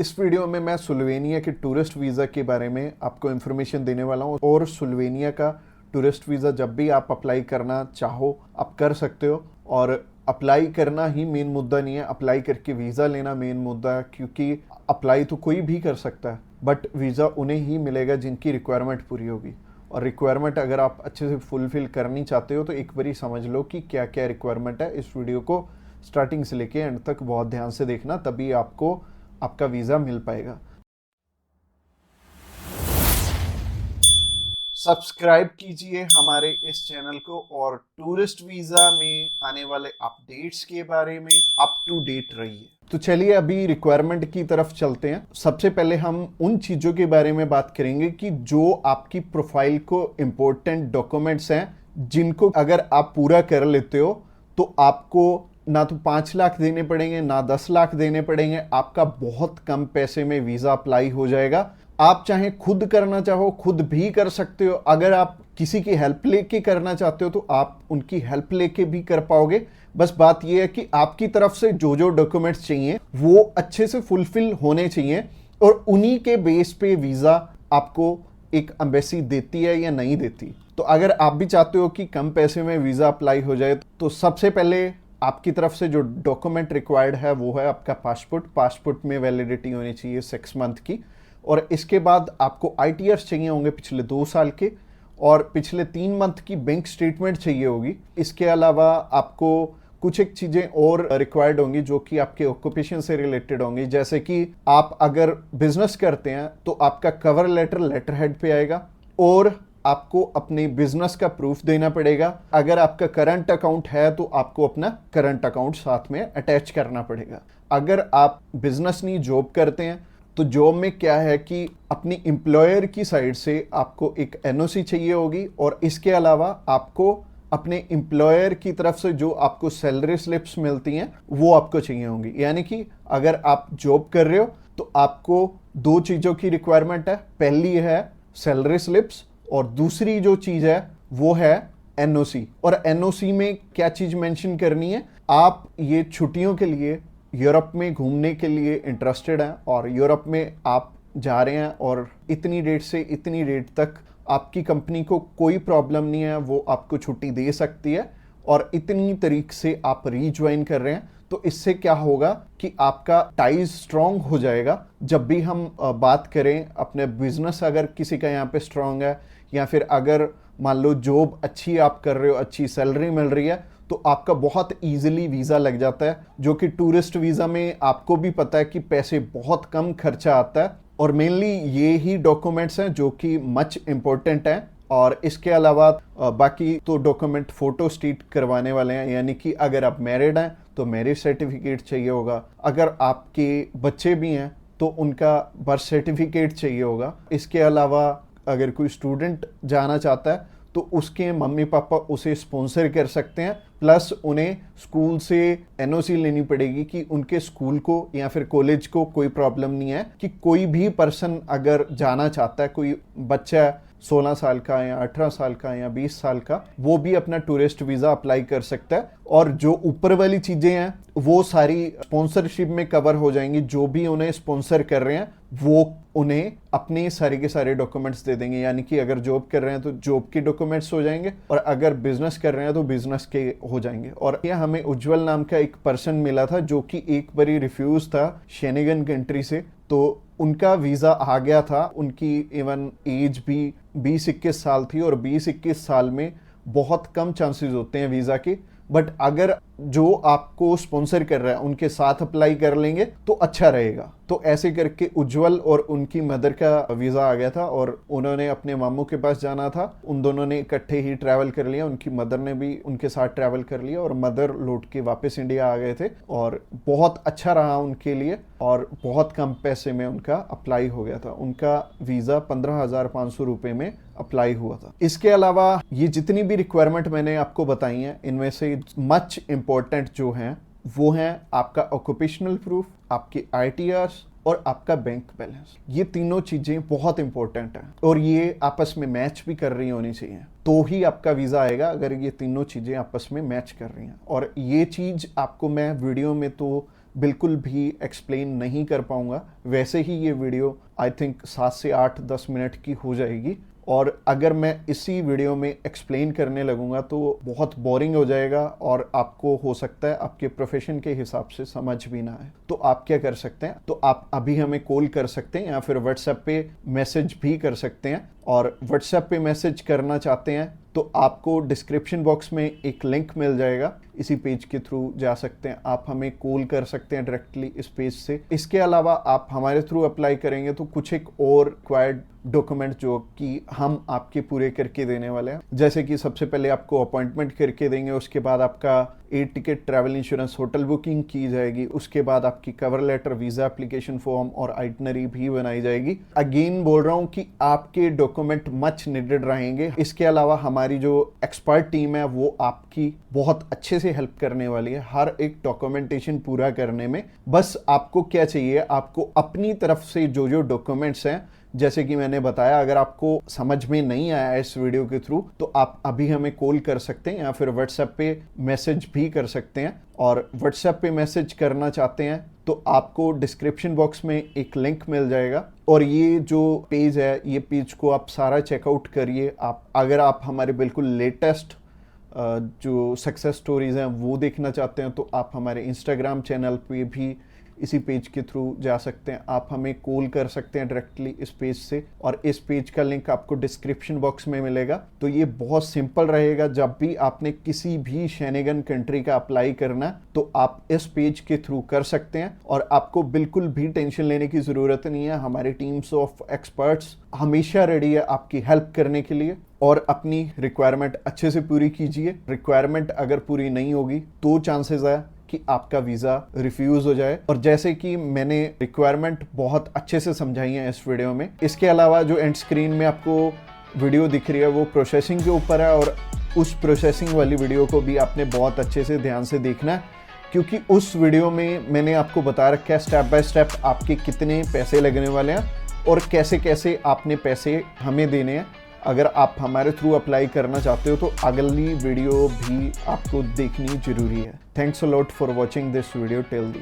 इस वीडियो में मैं स्लोवेनिया के टूरिस्ट वीज़ा के बारे में आपको इन्फॉर्मेशन देने वाला हूँ और स्लोवेनिया का टूरिस्ट वीज़ा जब भी आप अप्लाई करना चाहो आप कर सकते हो। और अप्लाई करना ही मेन मुद्दा नहीं है, अप्लाई करके वीज़ा लेना मेन मुद्दा है, क्योंकि अप्लाई तो कोई भी कर सकता है बट वीज़ा उन्हें ही मिलेगा जिनकी रिक्वायरमेंट पूरी होगी। और रिक्वायरमेंट अगर आप अच्छे से फुलफिल करनी चाहते हो तो एक बारी समझ लो कि क्या क्या रिक्वायरमेंट है। इस वीडियो को स्टार्टिंग से लेके एंड तक बहुत ध्यान से देखना, तभी आपको आपका वीज़ा मिल पाएगा। सब्सक्राइब कीजिए हमारे इस चैनल को और टूरिस्ट वीज़ा में आने वाले अपडेट्स के बारे में अप टू डेट रहिए। तो चलिए अभी रिक्वायरमेंट की तरफ चलते हैं। सबसे पहले हम उन चीज़ों के बारे में बात करेंगे कि जो आपकी प्रोफाइल को इम्पोर्टेंट डॉक्यूमेंट्स हैं, जिनको अगर आप पूरा कर लेते हो तो आपको ना तो 5 लाख देने पड़ेंगे ना 10 लाख देने पड़ेंगे, आपका बहुत कम पैसे में वीज़ा अप्लाई हो जाएगा। आप चाहे खुद करना चाहो खुद भी कर सकते हो, अगर आप किसी की हेल्प लेके करना चाहते हो तो आप उनकी हेल्प लेके भी कर पाओगे। बस बात यह है कि आपकी तरफ से जो जो डॉक्यूमेंट्स चाहिए वो अच्छे से फुलफिल होने चाहिए और उन्हीं के बेस पे वीज़ा आपको एक एम्बेसी देती है या नहीं देती। तो अगर आप भी चाहते हो कि कम पैसे में वीज़ा अप्लाई हो जाए तो सबसे पहले आपकी तरफ से जो डॉक्यूमेंट रिक्वायर्ड है वो है आपका पासपोर्ट में वैलिडिटी होनी चाहिए 6 मंथ की। और इसके बाद आपको ITRs चाहिए होंगे पिछले 2 साल के, और पिछले 3 मंथ की बैंक स्टेटमेंट चाहिए होगी। इसके अलावा आपको कुछ एक चीज़ें और रिक्वायर्ड होंगी जो कि आपके ऑक्यूपेशन से रिलेटेड होंगी, जैसे कि आप अगर बिजनेस करते हैं तो आपका कवर लेटर हेड पे आएगा और आपको अपने बिजनेस का प्रूफ देना पड़ेगा। अगर आपका करंट अकाउंट है तो आपको अपना करंट अकाउंट साथ में अटैच करना पड़ेगा। अगर आप बिजनेस नहीं जॉब करते हैं तो जॉब में क्या है कि अपनी एम्प्लॉयर की साइड से आपको एक NOC चाहिए होगी, और इसके अलावा आपको अपने एम्प्लॉयर की तरफ से जो आपको सैलरी स्लिप्स मिलती हैं वो आपको चाहिए होंगी। यानी कि अगर आप जॉब कर रहे हो तो आपको 2 चीज़ों की रिक्वायरमेंट है, पहली है सैलरी स्लिप्स और दूसरी जो चीज़ है वो है NOC। और NOC में क्या चीज़ मेंशन करनी है, आप ये छुट्टियों के लिए यूरोप में घूमने के लिए इंटरेस्टेड हैं और यूरोप में आप जा रहे हैं और इतनी डेट से इतनी डेट तक आपकी कंपनी को कोई प्रॉब्लम नहीं है, वो आपको छुट्टी दे सकती है और इतनी तारीख से आप रीज्वाइन कर रहे हैं। तो इससे क्या होगा कि आपका टाइज स्ट्रॉन्ग हो जाएगा। जब भी हम बात करें अपने बिजनेस, अगर किसी का यहाँ पे स्ट्रॉन्ग है या फिर अगर मान लो जॉब अच्छी आप कर रहे हो, अच्छी सैलरी मिल रही है, तो आपका बहुत इजीली वीज़ा लग जाता है, जो कि टूरिस्ट वीज़ा में आपको भी पता है कि पैसे बहुत कम खर्चा आता है। और मेनली ये ही डॉक्यूमेंट्स हैं जो कि मच इम्पोर्टेंट हैं। और इसके अलावा बाकी तो डॉक्यूमेंट फोटो स्टेट करवाने वाले हैं, यानी कि अगर आप मैरिड हैं तो मैरिज सर्टिफिकेट चाहिए होगा, अगर आपके बच्चे भी हैं तो उनका बर्थ सर्टिफिकेट चाहिए होगा। इसके अलावा अगर कोई स्टूडेंट जाना चाहता है तो उसके मम्मी पापा उसे स्पॉन्सर कर सकते हैं, प्लस उन्हें स्कूल से NOC लेनी पड़ेगी कि उनके स्कूल को या फिर कॉलेज को कोई प्रॉब्लम नहीं है कि कोई भी पर्सन अगर जाना चाहता है, कोई बच्चा 16 साल का या 18 साल का या 20 साल का, वो भी अपना टूरिस्ट वीज़ा अप्लाई कर सकता है। और जो ऊपर वाली चीज़ें हैं वो सारी स्पॉन्सरशिप में कवर हो जाएंगी। जो भी उन्हें स्पॉन्सर कर रहे हैं वो उन्हें अपने सारे के सारे डॉक्यूमेंट्स दे देंगे, यानी कि अगर जॉब कर रहे हैं तो जॉब के डॉक्यूमेंट्स हो जाएंगे और अगर बिजनेस कर रहे हैं तो बिजनेस के हो जाएंगे। और यह हमें उज्जवल नाम का एक पर्सन मिला था जो कि एक बारी रिफ्यूज था शेनेगन कंट्री से, तो उनका वीज़ा आ गया था। उनकी इवन एज भी 20-21 साल थी और 20-21 साल में बहुत कम चांसेस होते हैं वीज़ा के। बट अगर जो आपको स्पॉन्सर कर रहा है उनके साथ अप्लाई कर लेंगे तो अच्छा रहेगा। तो ऐसे करके उज्जवल और उनकी मदर का वीज़ा आ गया था और उन्होंने अपने मामू के पास जाना था। उन दोनों ने इकट्ठे ही ट्रैवल कर लिया, उनकी मदर ने भी उनके साथ ट्रैवल कर लिया और मदर लौट के वापस इंडिया आ गए थे और बहुत अच्छा रहा उनके लिए और बहुत कम पैसे में उनका अप्लाई हो गया था। उनका वीज़ा 15,500 रुपये में अप्लाई हुआ था। इसके अलावा ये जितनी भी रिक्वायरमेंट मैंने आपको बताई हैं, इनमें से मच इम्पोर्टेंट जो हैं वो हैं आपका ऑक्यूपेशनल प्रूफ, आपकी ITRs और आपका बैंक बैलेंस। ये तीनों चीज़ें बहुत इंपॉर्टेंट हैं और ये आपस में मैच भी कर रही होनी चाहिए, तो ही आपका वीज़ा आएगा अगर ये तीनों चीज़ें आपस में मैच कर रही हैं। और ये चीज़ आपको मैं वीडियो में तो बिल्कुल भी एक्सप्लेन नहीं कर पाऊंगा। वैसे ही ये वीडियो आई थिंक 7 से 8-10 मिनट की हो जाएगी, और अगर मैं इसी वीडियो में एक्सप्लेन करने लगूंगा तो बहुत बोरिंग हो जाएगा और आपको हो सकता है आपके प्रोफेशन के हिसाब से समझ भी ना आए। तो आप क्या कर सकते हैं, तो आप अभी हमें कॉल कर सकते हैं या फिर व्हाट्सएप पे मैसेज भी कर सकते हैं। और व्हाट्सएप पे मैसेज करना चाहते हैं तो आपको डिस्क्रिप्शन बॉक्स में एक लिंक मिल जाएगा, इसी पेज के थ्रू जा सकते हैं। आप हमें कॉल कर सकते हैं डायरेक्टली इस पेज से। इसके अलावा आप हमारे थ्रू अप्लाई करेंगे तो कुछ एक और रिक्वायर्ड डॉक्यूमेंट जो कि हम आपके पूरे करके देने वाले हैं, जैसे कि सबसे पहले आपको अपॉइंटमेंट करके देंगे, उसके बाद आपका air ticket, travel insurance, hotel booking की जाएगी, उसके बाद आपकी cover letter, visa application form और आइटनरी भी बनाई जाएगी। अगेन बोल रहा हूं कि आपके डॉक्यूमेंट मच नीडेड रहेंगे। इसके अलावा हमारी जो एक्सपर्ट टीम है वो आपकी बहुत अच्छे से हेल्प करने वाली है हर एक डॉक्यूमेंटेशन पूरा करने में। बस आपको क्या चाहिए, आपको अपनी तरफ से जो जो डॉक्यूमेंट्स हैं, जैसे कि मैंने बताया, अगर आपको समझ में नहीं आया इस वीडियो के थ्रू तो आप अभी हमें कॉल कर सकते हैं या फिर व्हाट्सएप पे मैसेज भी कर सकते हैं। और व्हाट्सएप पे मैसेज करना चाहते हैं तो आपको डिस्क्रिप्शन बॉक्स में एक लिंक मिल जाएगा, और ये जो पेज है, ये पेज को आप सारा चेकआउट करिए। आप अगर आप हमारे बिल्कुल लेटेस्ट जो सक्सेस स्टोरीज हैं वो देखना चाहते हैं तो आप हमारे इंस्टाग्राम चैनल पे भी इसी पेज के थ्रू जा सकते हैं। आप हमें कॉल कर सकते हैं डायरेक्टली इस पेज से, और इस पेज का लिंक आपको डिस्क्रिप्शन बॉक्स में मिलेगा। तो ये बहुत सिंपल रहेगा। जब भी आपने किसी भी शेनेगन कंट्री का अप्लाई करना तो आप इस पेज के थ्रू कर सकते हैं, और आपको बिल्कुल भी टेंशन लेने की ज़रूरत नहीं है। हमारी टीम्स ऑफ एक्सपर्ट्स हमेशा रेडी है आपकी हेल्प करने के लिए। और अपनी रिक्वायरमेंट अच्छे से पूरी कीजिए। रिक्वायरमेंट अगर पूरी नहीं होगी तो चांसेस है कि आपका वीज़ा रिफ्यूज़ हो जाए। और जैसे कि मैंने रिक्वायरमेंट बहुत अच्छे से समझाई है इस वीडियो में। इसके अलावा जो एंड स्क्रीन में आपको वीडियो दिख रही है वो प्रोसेसिंग के ऊपर है, और उस प्रोसेसिंग वाली वीडियो को भी आपने बहुत अच्छे से ध्यान से देखना है, क्योंकि उस वीडियो में मैंने आपको बता रखा है स्टेप बाय स्टेप आपके कितने पैसे लगने वाले हैं और कैसे कैसे आपने पैसे हमें देने हैं। अगर आप हमारे थ्रू अप्लाई करना चाहते हो तो अगली वीडियो भी आपको देखनी जरूरी है। Thanks a lot for watching this video till the end.